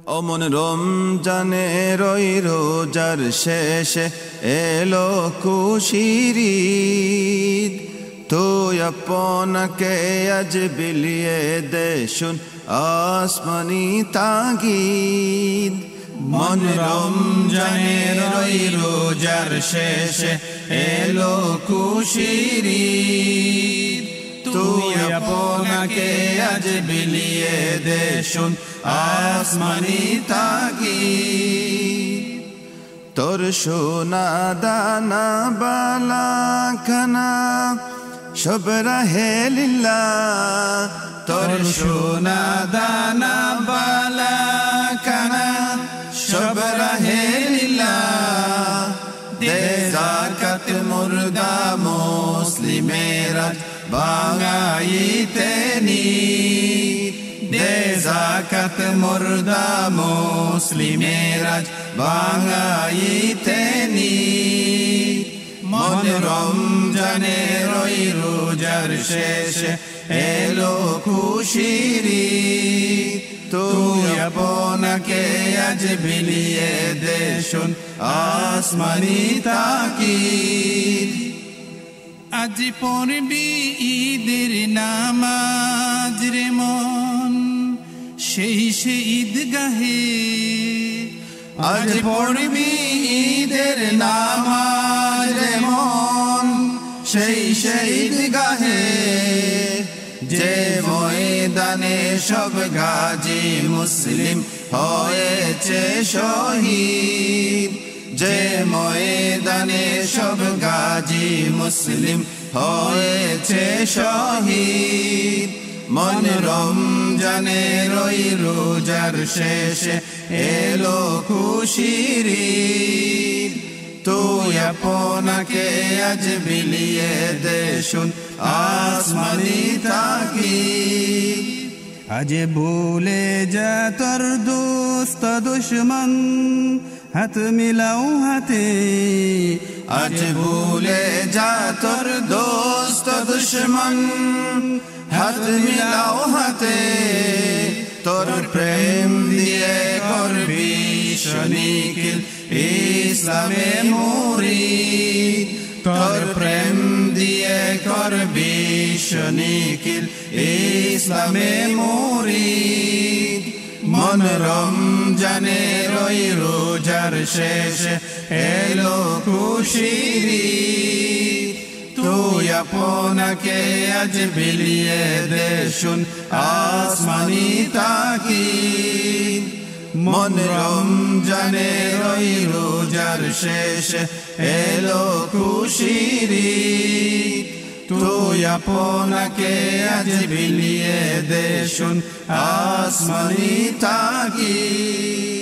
অমন রমজানের ওই রোজার শেষে এলো খুশির ঈদ, তুই আপনাকে আজ বিলিয়ে দে শুন আসমানি তাগিদ। মন রমজানের ওই রোজার শেষে এলো খুশির ঈদ, তুই আপনাকে আজ বিলিয়ে দে শুন আসমানি তাগিদ। তোর সোনা দানা বালা খানা সব রাহে লিল্লাহ, তোর সোনা দানা বালা খানা সব রাহে লিল্লাহ। দে যাকাত মুর্দা মুসলিমেরা বাঙাইতে নি, দে যাকাত মুর্দা মুসলিমেরা বাঙাইতে নি। মন রমজানের ওই রোজার শেষে এলো খুশির ঈদ, তুই আপনাকে আজ বিলিয়ে দে শুন আসমানি তাকিদ। আজ পড়বি ঈদের নামাজ রে মন সেই সে ঈদগাহে, আজ পড়বি ঈদের নামাজ রে মন সেই সে ঈদগাহে। যে ময়দানে সব গাজী মুসলিম হয়েছে শহীদ, যে ময়দানে সব গাজী মুসলিম হয়েছে শহীদ। মন রমজানের ওই রোজার শেষে এলো খুশির ঈদ, তুই আপনাকে আজ বিলিয়ে দে শুন আসমানি তাগিদ। আজ ভুলে যা তোর দোস্ত দুশ্মন হাত মিলাও হাতে, আজ ভুলে যা তোর দোস্ত দুশ্মন হাত মিলাও হাতে। তোর প্রেম দিয়ে করবি শনিকিল ইসলামে মুরিদ, তোর প্রেম দিয়ে করবি শনিকিল ইসলামে মুরিদ। মন রমজানের ওই রোজার শেষে এলো খুশির ঈদ, তুই আপনাকে আজ বিলিয়ে দে শুন আসমানি তাকিদ। মন রমজানের ওই রোজার শেষে এলো খুশির ঈদ, তুই আপনাকে আজ বিলিয়ে দে শুন আসমানি তাগিদ।